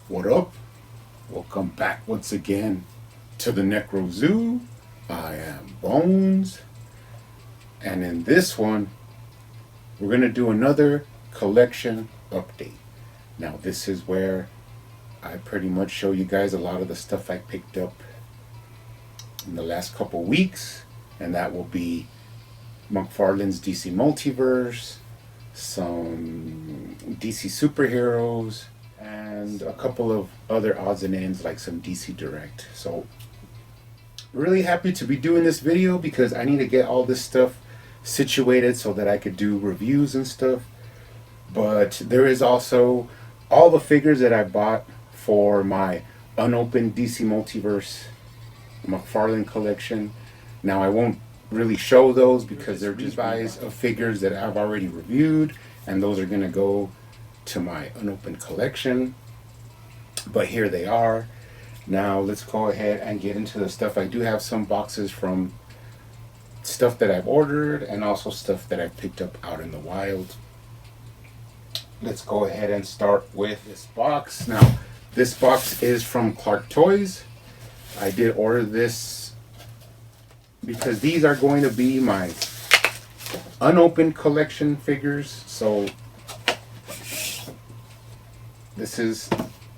What up? Welcome back once again to the Necro Zoo. I am Bones, and in this one, we're going to do another collection update. Now, this is where I pretty much show you guys a lot of the stuff I picked up in the last couple weeks, and that will be McFarlane's DC Multiverse, some DC superheroes, and a couple of other odds and ends like some DC Direct. So really happy to be doing this video because I need to get all this stuff situated so that I could do reviews and stuff. But there is also all the figures that I bought for my unopened DC Multiverse McFarlane collection. Now I won't really show those because they're just buys of figures that I've already reviewed, and those are going to go to my unopened collection. But here they are. Now let's go ahead and get into the stuff. I do have some boxes from stuff that I've ordered and also stuff that I've picked up out in the wild. Let's go ahead and start with this box. Now this box is from Clark Toys. I did order this because these are going to be my unopened collection figures. So this is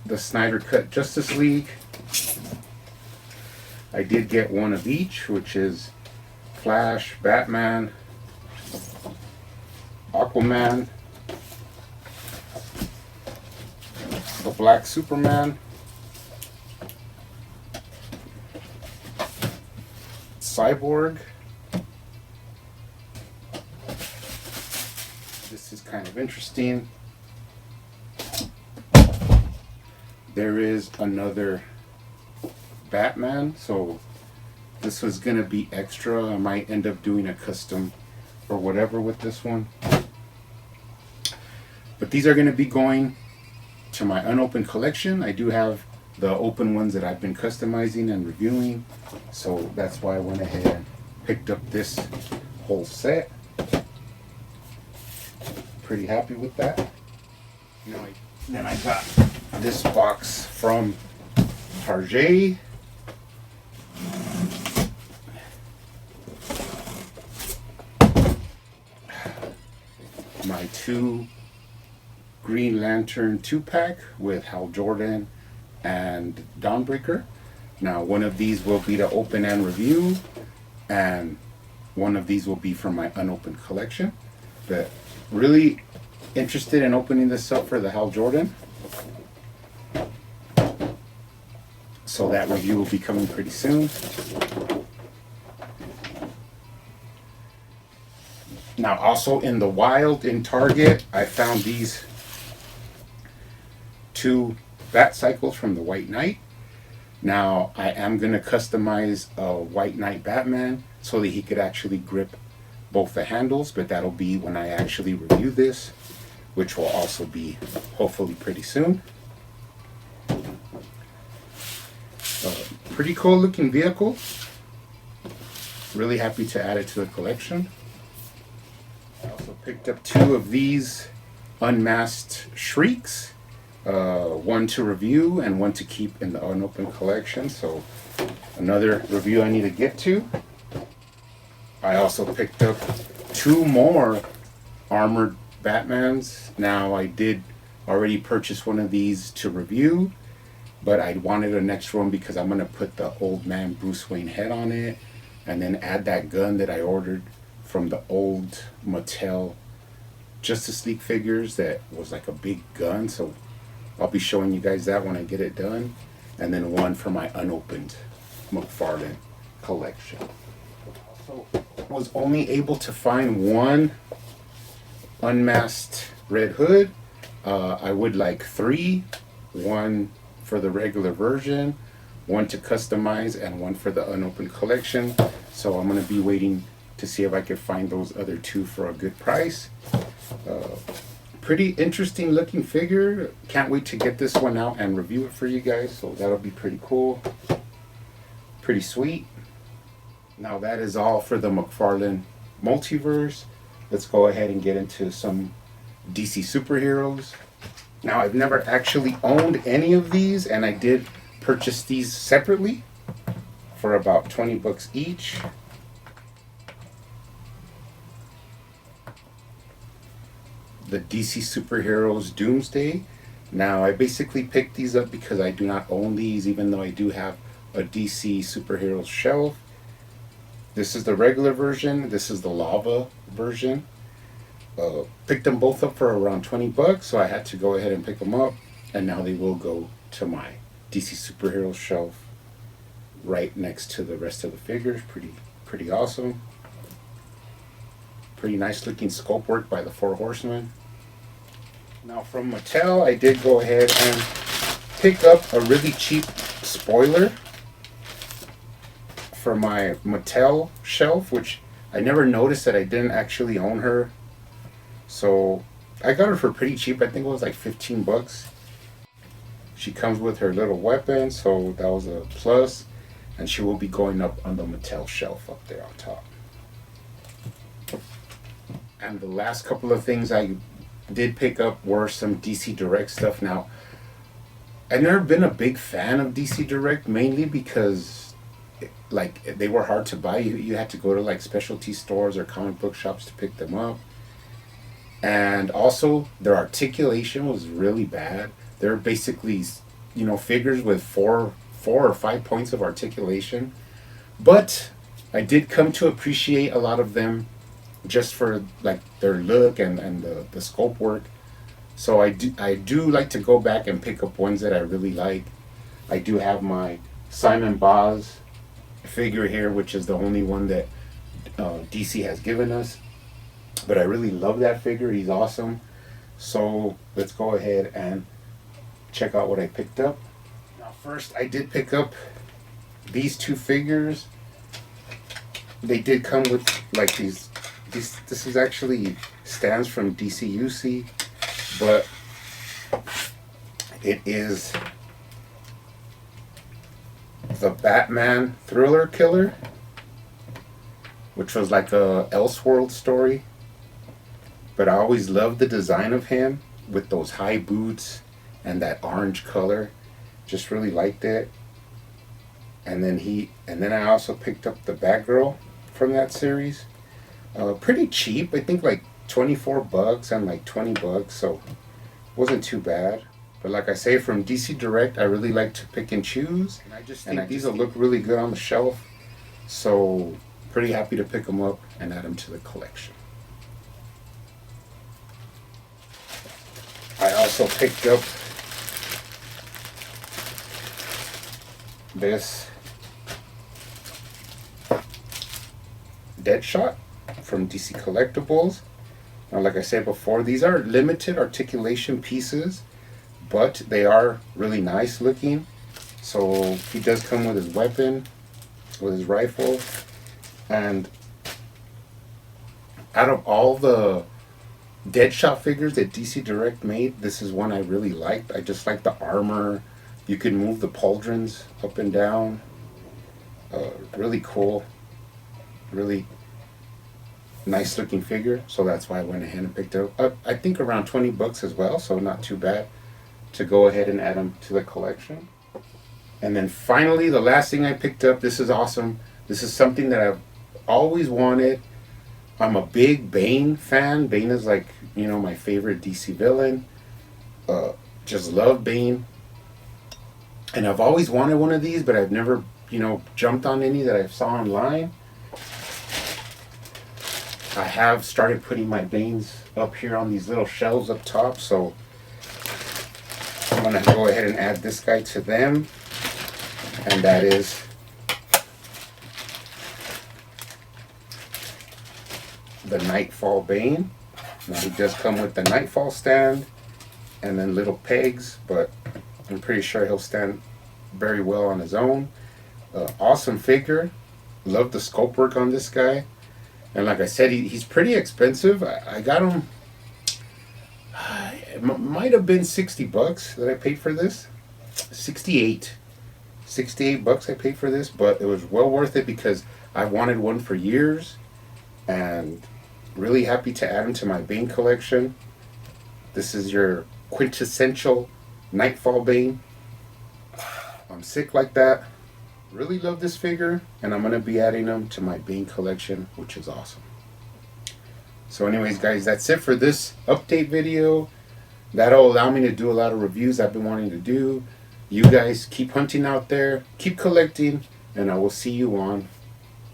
the Snyder Cut Justice League. I did get one of each, which is Flash, Batman, Aquaman, the Black Superman, Cyborg. This is kind of interesting. There is another Batman, so this was gonna be extra. I might end up doing a custom or whatever with this one. But these are gonna be going to my unopened collection. I do have the open ones that I've been customizing and reviewing, so that's why I went ahead and picked up this whole set. Pretty happy with that. Then I got this box from Target. My two Green Lantern 2-pack with Hal Jordan and Dawnbreaker. Now one of these will be to open and review, and one of these will be from my unopened collection. But really interested in opening this up for the Hal Jordan. So that review will be coming pretty soon. Now also in the wild in Target, I found these two Bat Cycles from the White Knight. Now I am going to customize a White Knight Batman so that he could actually grip both the handles, but that'll be when I actually review this, which will also be hopefully pretty soon. Pretty cool looking vehicle. Really happy to add it to the collection. I also picked up two of these unmasked Shrieks. One to review and one to keep in the unopened collection. So another review I need to get to. I also picked up two more armored Batmans. Now I did already purchase one of these to review, but I wanted an extra one because I'm going to put the old man Bruce Wayne head on it and then add that gun that I ordered from the old Mattel Justice League figures that was like a big gun. So I'll be showing you guys that when I get it done. And then one for my unopened McFarlane collection. Also was only able to find one unmasked Red Hood. I would like three. One for the regular version, one to customize, and one for the unopened collection. So I'm going to be waiting to see if I can find those other two for a good price. Pretty interesting looking figure. Can't wait to get this one out and review it for you guys. So that'll be pretty cool. Pretty sweet. Now that is all for the McFarlane Multiverse. Let's go ahead and get into some DC superheroes. Now, I've never actually owned any of these, and I did purchase these separately for about 20 bucks each. The DC Superheroes Doomsday. Now, I basically picked these up because I do not own these, even though I do have a DC Superheroes shelf. This is the regular version. This is the lava version. Picked them both up for around 20 bucks, so I had to go ahead and pick them up. And now they will go to my DC Superheroes shelf right next to the rest of the figures. Pretty awesome. Pretty nice looking sculpt work by the Four Horsemen. Now from Mattel, I did go ahead and pick up a really cheap spoiler for my Mattel shelf, which I never noticed that I didn't actually own her. So I got her for pretty cheap. I think it was like 15 bucks. She comes with her little weapon, so that was a plus. And she will be going up on the Mattel shelf up there on top. And the last couple of things I did pick up were some DC Direct stuff. Now, I've never been a big fan of DC Direct, mainly because like they were hard to buy. You had to go to like specialty stores or comic book shops to pick them up. And also their articulation was really bad. They're basically, figures with four or 5 points of articulation. But I did come to appreciate a lot of them just for like their look and the sculpt work. So I do like to go back and pick up ones that I really like. I do have my Simon Boz figure here, which is the only one that DC has given us. But I really love that figure. He's awesome. So let's go ahead and check out what I picked up. Now first, I did pick up these two figures. They did come with like these. This is actually stands from DCUC, but it is the Batman Thriller Killer, which was like a Elseworld story. But I always loved the design of him with those high boots and that orange color. Just really liked it. And then I also picked up the Batgirl from that series. Pretty cheap. I think like 24 bucks and like 20 bucks, so wasn't too bad. But like I say, from DC Direct, I really like to pick and choose. And I just think these will look really good on the shelf. So pretty happy to pick them up and add them to the collection. I also picked up this Deadshot from DC Collectibles. Now, like I said before, these are limited articulation pieces, but they are really nice looking. So he does come with his weapon, with his rifle, and out of all the Deadshot figures that DC Direct made, this is one I really liked. I just like the armor. You can move the pauldrons up and down. Really cool. Really nice looking figure. So that's why I went ahead and picked it up. I think around 20 bucks as well, so not too bad to go ahead and add them to the collection. And then finally, the last thing I picked up, this is awesome. This is something that I've always wanted. I'm a big Bane fan. Bane is like, my favorite DC villain. Just love Bane. And I've always wanted one of these, but I've never, jumped on any that I saw online. I have started putting my Banes up here on these little shelves up top, so I'm going to go ahead and add this guy to them. And that is the Nightfall Bane. Now he does come with the Nightfall stand and then little pegs, but I'm pretty sure he'll stand very well on his own. Awesome figure. Love the sculpt work on this guy. And like I said, he's pretty expensive. I got him, it might have been 60 bucks that I paid for this. 68 bucks I paid for this, but it was well worth it because I wanted one for years. And really happy to add him to my Bane collection. This is your quintessential Nightfall Bane. I'm sick like that. Really love this figure, and I'm going to be adding them to my Bane collection, which is awesome. So anyways, guys, that's it for this update video. That'll allow me to do a lot of reviews I've been wanting to do. You guys keep hunting out there, keep collecting, and I will see you on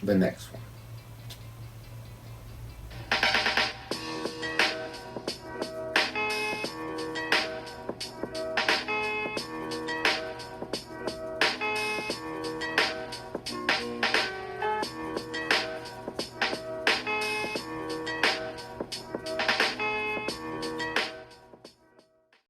the next one.